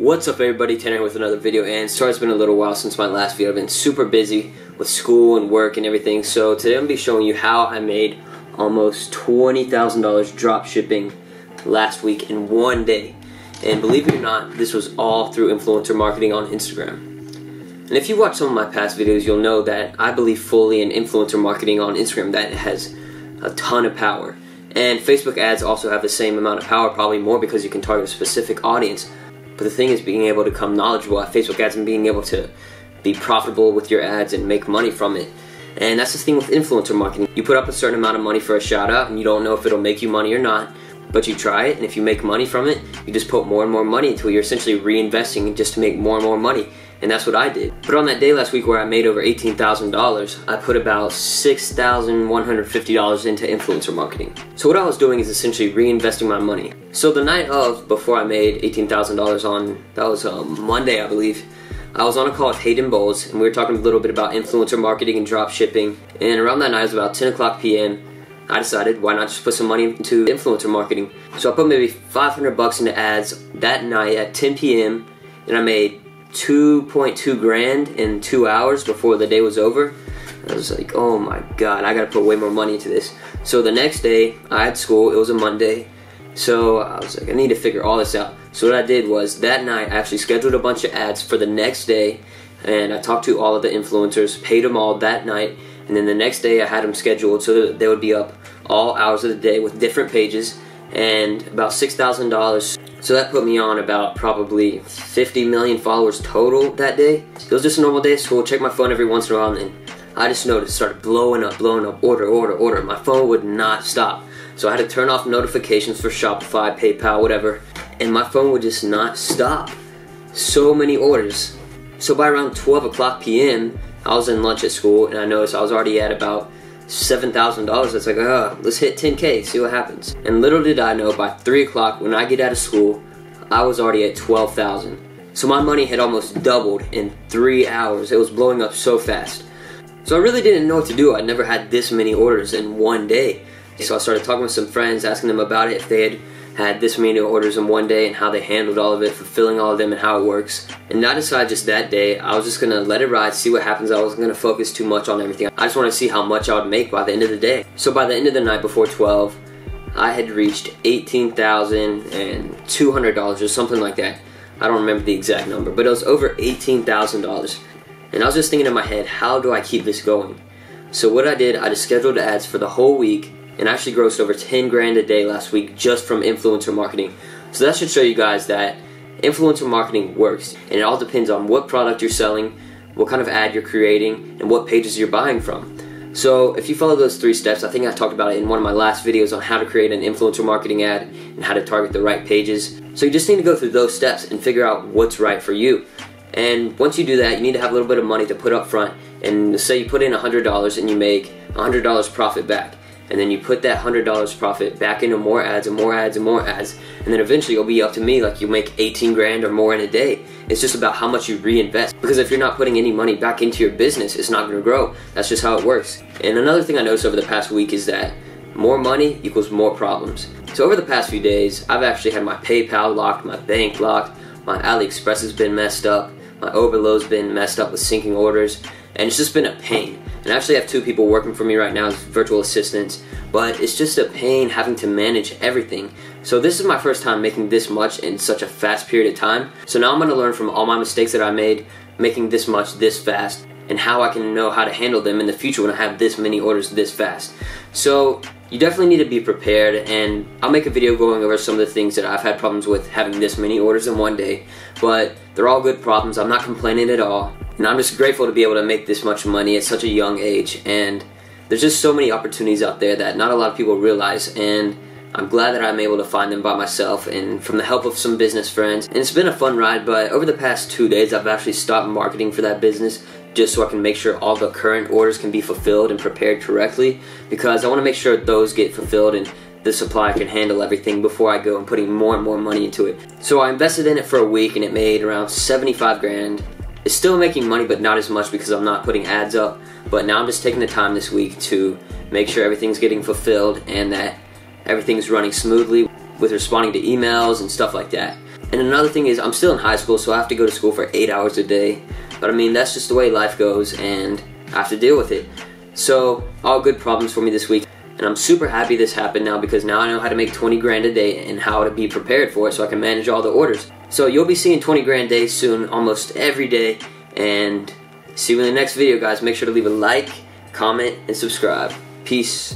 What's up everybody, Tanner here with another video, and sorry it's been a little while since my last video. I've been super busy with school and work and everything, so today I'm going to be showing you how I made almost $20,000 drop shipping last week in one day. And believe it or not, this was all through influencer marketing on Instagram. And if you watch some of my past videos, you'll know that I believe fully in influencer marketing on Instagram, that it has a ton of power. And Facebook ads also have the same amount of power, probably more, because you can target a specific audience. But the thing is being able to become knowledgeable at Facebook ads and being able to be profitable with your ads and make money from it. And that's the thing with influencer marketing. You put up a certain amount of money for a shout out and you don't know if it'll make you money or not, but you try it, and if you make money from it, you just put more and more money into it. You're essentially reinvesting just to make more and more money. And that's what I did. But on that day last week where I made over $18,000, I put about $6,150 into influencer marketing. So what I was doing is essentially reinvesting my money. So the night of, before I made $18,000 on, that was Monday I believe, I was on a call with Hayden Bowles, and we were talking a little bit about influencer marketing and drop shipping. And around that night, it was about 10 o'clock p.m., I decided why not just put some money into influencer marketing. So I put maybe 500 bucks into ads that night at 10 p.m. and I made 2.2 grand in 2 hours before the day was over. I was like, oh my god, I gotta put way more money into this. So the next day I had school. It was a Monday, so I was like, I need to figure all this out. So what I did was that night I actually scheduled a bunch of ads for the next day, and I talked to all of the influencers, paid them all that night, and then the next day I had them scheduled so that they would be up all hours of the day with different pages, and about $6,000. So that put me on about probably 50 million followers total that day. It was just a normal day at school. Check my phone every once in a while, and then I just noticed it started blowing up, order. My phone would not stop. So I had to turn off notifications for Shopify, PayPal, whatever, and my phone would just not stop. So many orders. So by around 12 o'clock p.m., I was in lunch at school, and I noticed I was already at about $7,000. It's like, let's hit 10K, see what happens. And little did I know, by 3 o'clock when I get out of school, I was already at 12,000. So my money had almost doubled in 3 hours. It was blowing up so fast. So I really didn't know what to do. I never had this many orders in one day. So I started talking with some friends, asking them about it, if they had this many orders in one day and how they handled all of it, fulfilling all of them and how it works. And I decided just that day I was just going to let it ride, see what happens. I wasn't going to focus too much on everything. I just wanted to see how much I would make by the end of the day. So by the end of the night before 12, I had reached $18,200 or something like that. I don't remember the exact number, but it was over $18,000. And I was just thinking in my head, how do I keep this going? So what I did, I just scheduled ads for the whole week, and actually grossed over 10 grand a day last week just from influencer marketing. So that should show you guys that influencer marketing works, and it all depends on what product you're selling, what kind of ad you're creating, and what pages you're buying from. So if you follow those 3 steps, I think I talked about it in one of my last videos on how to create an influencer marketing ad and how to target the right pages. So you just need to go through those steps and figure out what's right for you. And once you do that, you need to have a little bit of money to put up front. And say you put in $100 and you make $100 profit back. And then you put that $100 profit back into more ads and more ads and more ads, and then eventually it'll be up to me, like you make 18 grand or more in a day. It's just about how much you reinvest, because if you're not putting any money back into your business, it's not going to grow. That's just how it works. And another thing I noticed over the past week is that more money equals more problems. So over the past few days, I've actually had my PayPal locked, my bank locked, my AliExpress has been messed up, my overload's been messed up with syncing orders, and it's just been a pain. And I actually have 2 people working for me right now as virtual assistants, but it's just a pain having to manage everything. So this is my first time making this much in such a fast period of time. So now I'm going to learn from all my mistakes that I made making this much this fast, and how I can know how to handle them in the future when I have this many orders this fast. So you definitely need to be prepared, and I'll make a video going over some of the things that I've had problems with having this many orders in one day, but they're all good problems. I'm not complaining at all, and I'm just grateful to be able to make this much money at such a young age. And there's just so many opportunities out there that not a lot of people realize, and I'm glad that I'm able to find them by myself and from the help of some business friends. And it's been a fun ride, but over the past 2 days I've actually stopped marketing for that business just so I can make sure all the current orders can be fulfilled and prepared correctly, because I want to make sure those get fulfilled and the supply can handle everything before I go and putting more and more money into it. So I invested in it for a week and it made around 75 grand. It's still making money, but not as much because I'm not putting ads up. But now I'm just taking the time this week to make sure everything's getting fulfilled and that everything's running smoothly with responding to emails and stuff like that. And another thing is, I'm still in high school, so I have to go to school for 8 hours a day. But I mean, that's just the way life goes, and I have to deal with it. So, all good problems for me this week. And I'm super happy this happened now, because now I know how to make 20 grand a day and how to be prepared for it so I can manage all the orders. So you'll be seeing 20 grand days soon, almost every day. And see you in the next video, guys. Make sure to leave a like, comment, and subscribe. Peace.